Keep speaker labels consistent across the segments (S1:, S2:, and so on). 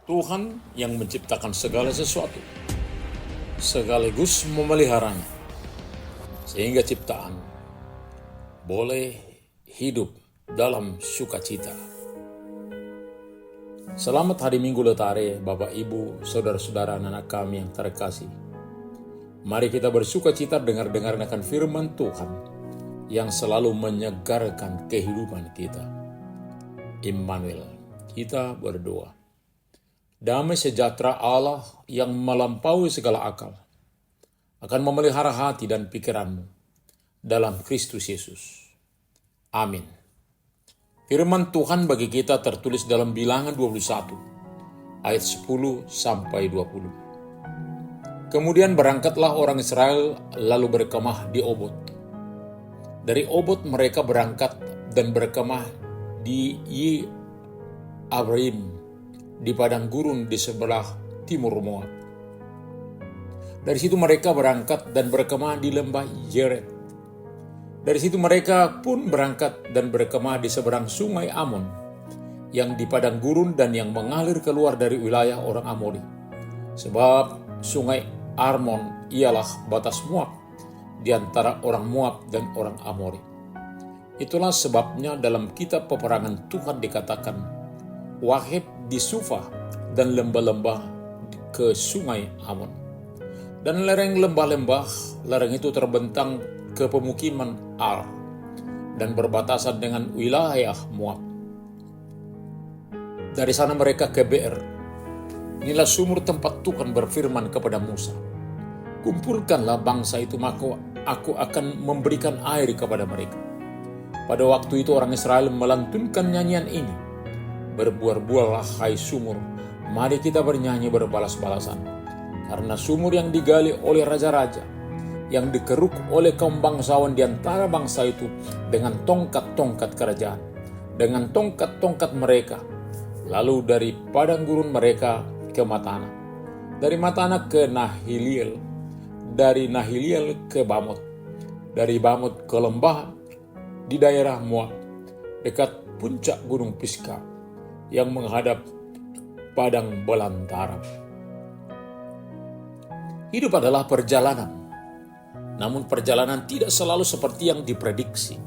S1: Tuhan yang menciptakan segala sesuatu, sekaligus memeliharanya, sehingga ciptaan boleh hidup dalam sukacita. Selamat hari Minggu Letare, Bapak, Ibu, Saudara-saudara, anak kami yang terkasih. Mari kita bersukacita dengar-dengar akan firman Tuhan yang selalu menyegarkan kehidupan kita. Immanuel, kita berdoa. Damai sejahtera Allah yang melampaui segala akal akan memelihara hati dan pikiranmu dalam Kristus Yesus. Amin. Firman Tuhan bagi kita tertulis dalam Bilangan 21 ayat 10 sampai 20. Kemudian berangkatlah orang Israel lalu berkemah di Obot. Dari Obot mereka berangkat dan berkemah di Ye-Abrim, di padang gurun di sebelah timur Moab. Dari situ mereka berangkat dan berkemah di lembah Jered. Dari situ mereka pun berangkat dan berkemah di seberang sungai Amon, yang di padang gurun dan yang mengalir keluar dari wilayah orang Amori. Sebab sungai Arnon ialah batas Moab, di antara orang Moab dan orang Amori. Itulah sebabnya dalam kitab peperangan Tuhan dikatakan, Waheb di Sufa dan lembah-lembah ke sungai Amon. Dan lereng lembah-lembah, lereng itu terbentang ke pemukiman Ar dan berbatasan dengan wilayah Moab. Dari sana mereka ke Beer. Inilah sumur tempat Tuhan berfirman kepada Musa, kumpulkanlah bangsa itu, maka aku akan memberikan air kepada mereka. Pada waktu itu orang Israel melantunkan nyanyian ini, berbual-buallah hai sumur, mari kita bernyanyi berbalas-balasan. Karena sumur yang digali oleh raja-raja, yang dikeruk oleh kaum bangsawan di antara bangsa itu dengan tongkat-tongkat kerajaan, dengan tongkat-tongkat mereka. Lalu dari padang gurun mereka ke Matana, dari Matana ke Nahiliel, dari Nahiliel ke Bamot, dari Bamot ke lembah di daerah Moab, dekat puncak gunung Pisga yang menghadap padang belantara. Hidup adalah perjalanan, namun perjalanan tidak selalu seperti yang diprediksi.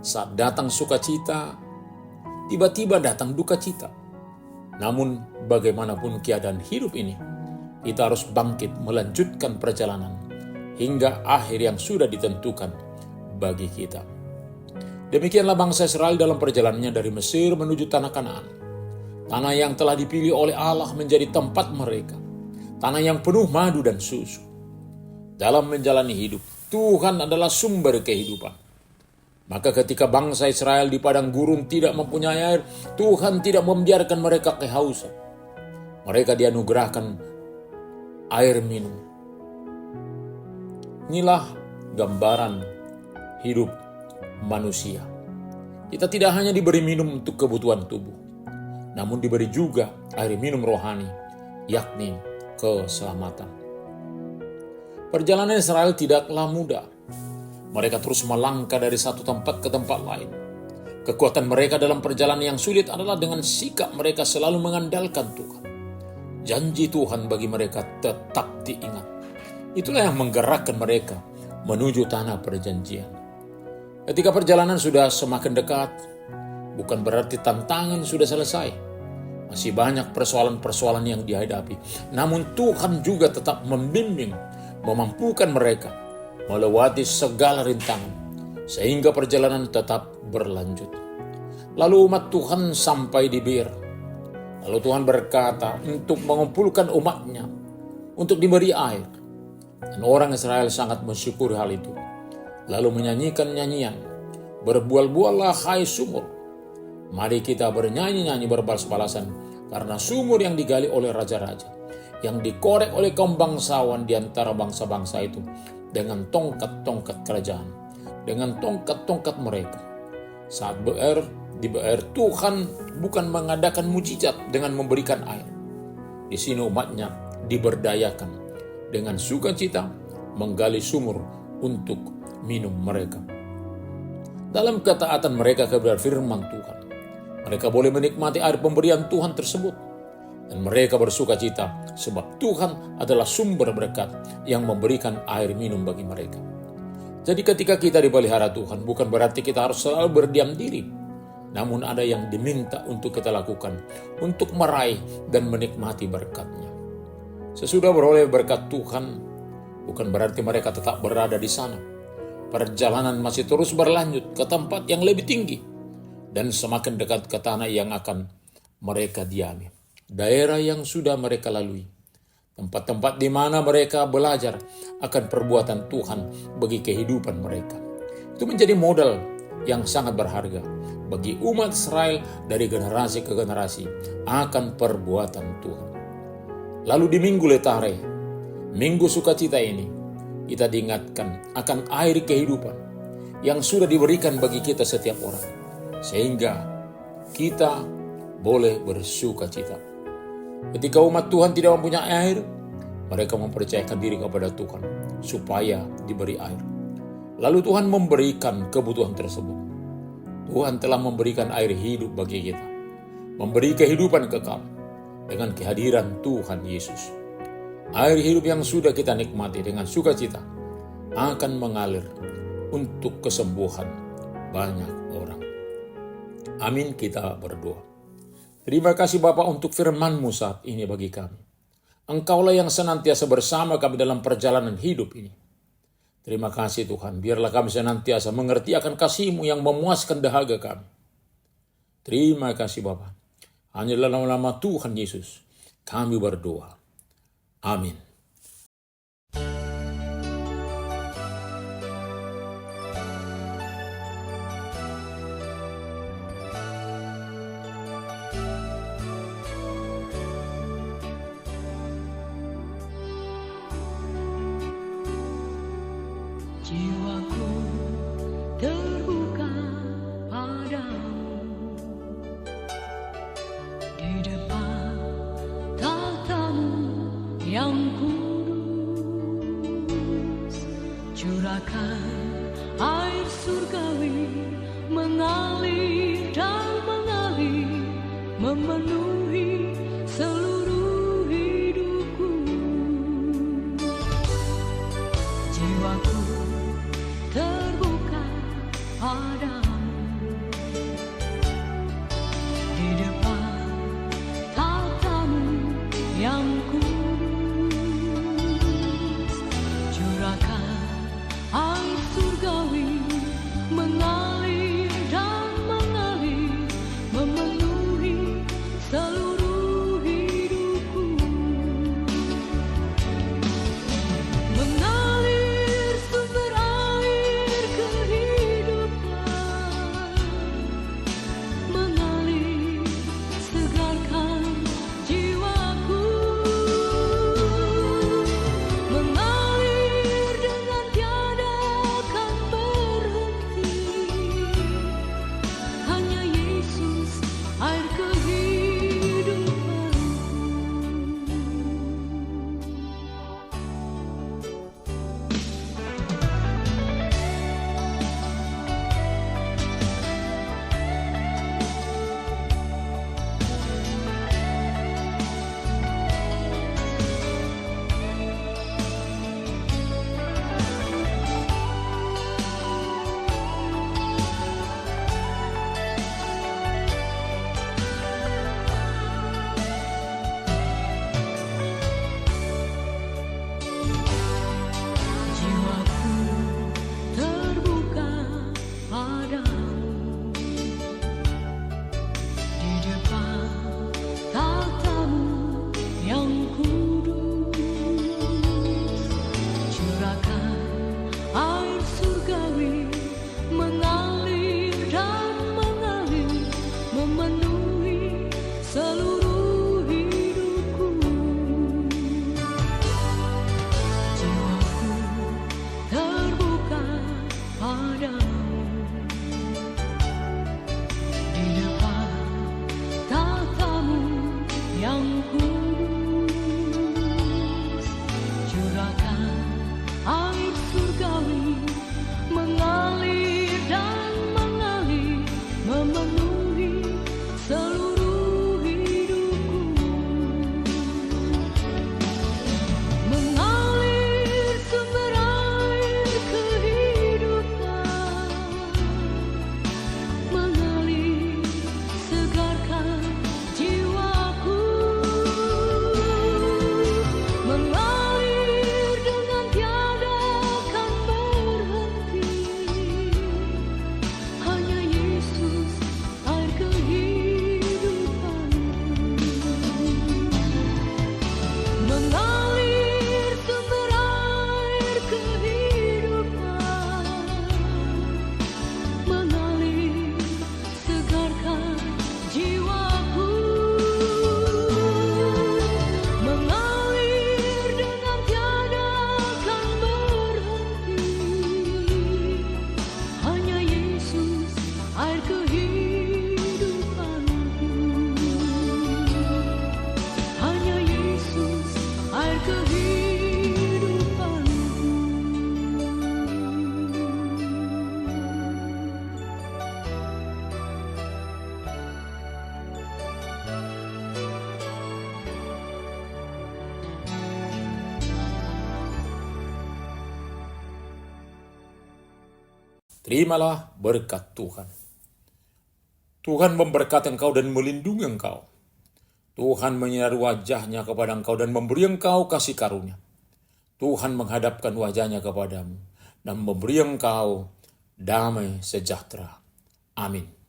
S1: Saat datang sukacita, tiba-tiba datang duka cita. Namun bagaimanapun keadaan hidup ini, kita harus bangkit melanjutkan perjalanan hingga akhir yang sudah ditentukan bagi kita. Demikianlah bangsa Israel dalam perjalanannya dari Mesir menuju tanah Kanaan. Tanah yang telah dipilih oleh Allah menjadi tempat mereka. Tanah yang penuh madu dan susu. Dalam menjalani hidup, Tuhan adalah sumber kehidupan. Maka ketika bangsa Israel di padang gurun tidak mempunyai air, Tuhan tidak membiarkan mereka kehausan. Mereka dianugerahkan air minum. Inilah gambaran hidup manusia. Kita tidak hanya diberi minum untuk kebutuhan tubuh, namun diberi juga air minum rohani, yakni keselamatan. Perjalanan Israel tidaklah mudah. Mereka terus melangkah dari satu tempat ke tempat lain. Kekuatan mereka dalam perjalanan yang sulit adalah dengan sikap mereka selalu mengandalkan Tuhan. Janji Tuhan bagi mereka tetap diingat. Itulah yang menggerakkan mereka menuju tanah perjanjian. Ketika perjalanan sudah semakin dekat, bukan berarti tantangan sudah selesai. Masih banyak persoalan-persoalan yang dihadapi. Namun Tuhan juga tetap membimbing, memampukan mereka melewati segala rintangan, sehingga perjalanan tetap berlanjut. Lalu umat Tuhan sampai di Bir. Lalu Tuhan berkata untuk mengumpulkan umatnya, untuk diberi air. Dan orang Israel sangat mensyukuri hal itu. Lalu menyanyikan nyanyian, berbual-buallah hai sumur, mari kita bernyanyi-nyanyi berbalas-balasan, karena sumur yang digali oleh raja-raja, yang dikorek oleh kaum bangsawan di antara bangsa-bangsa itu, dengan tongkat-tongkat kerajaan, dengan tongkat-tongkat mereka. Saat di Beer, Tuhan bukan mengadakan mujizat dengan memberikan air. Di sini umatnya diberdayakan dengan sukacita menggali sumur untuk minum mereka. Dalam ketaatan mereka kepada firman Tuhan, mereka boleh menikmati air pemberian Tuhan tersebut. Dan mereka bersuka cita sebab Tuhan adalah sumber berkat yang memberikan air minum bagi mereka. Jadi ketika kita dipelihara Tuhan, bukan berarti kita harus selalu berdiam diri. Namun ada yang diminta untuk kita lakukan untuk meraih dan menikmati berkat-Nya. Sesudah beroleh berkat Tuhan, bukan berarti mereka tetap berada di sana. Perjalanan masih terus berlanjut ke tempat yang lebih tinggi dan semakin dekat ke tanah yang akan mereka diami. Daerah yang sudah mereka lalui. Tempat-tempat di mana mereka belajar akan perbuatan Tuhan bagi kehidupan mereka. Itu menjadi modal yang sangat berharga bagi umat Israel dari generasi ke generasi akan perbuatan Tuhan. Lalu di Minggu Letare, Minggu Sukacita ini, kita diingatkan akan air kehidupan yang sudah diberikan bagi kita setiap orang. Sehingga kita boleh bersukacita. Ketika umat Tuhan tidak mempunyai air, mereka mempercayakan diri kepada Tuhan supaya diberi air. Lalu Tuhan memberikan kebutuhan tersebut. Tuhan telah memberikan air hidup bagi kita, memberi kehidupan kekal dengan kehadiran Tuhan Yesus. Air hidup yang sudah kita nikmati dengan sukacita akan mengalir untuk kesembuhan banyak orang. Amin, kita berdoa. Terima kasih Bapa untuk firman-Mu saat ini bagi kami. Engkaulah yang senantiasa bersama kami dalam perjalanan hidup ini. Terima kasih Tuhan, biarlah kami senantiasa mengerti akan kasih-Mu yang memuaskan dahaga kami. Terima kasih Bapa. Hanya dalam nama Tuhan Yesus kami berdoa. Amin.
S2: Jiwaku terbuka padamu di depan tatamu yang kudus. Curahkan air surgawi mengalir dan mengalir, memenuhi seluruh hidupku. Jiwaku terbuka padamu di depan tatamu yang kudus. Curahkan air surgawi mengalir dan mengalir, memenuhi seluruh hidupku. Mengalir sumber air kehidupan, mengalir segarkan jiwaku, mengalir dengan tiada akan berhenti. Hanya Yesus air kehidupanku. Jiwaku terbuka padamu di depan tatamu yang kudus. Curahkan air surgawi mengalir dan mengalir, memenuhi seluruh hidupku. Jiwaku terbuka padamu di depan tatamu yang kudus. Curahkan air surgawi mengalir dan mengalir, memenuhi seluruh hidupku.
S1: Terimalah berkat Tuhan. Tuhan memberkati engkau dan melindungi engkau. Tuhan menyinari wajahnya kepada engkau dan memberi engkau kasih karunia. Tuhan menghadapkan wajahnya kepadamu dan memberi engkau damai sejahtera. Amin.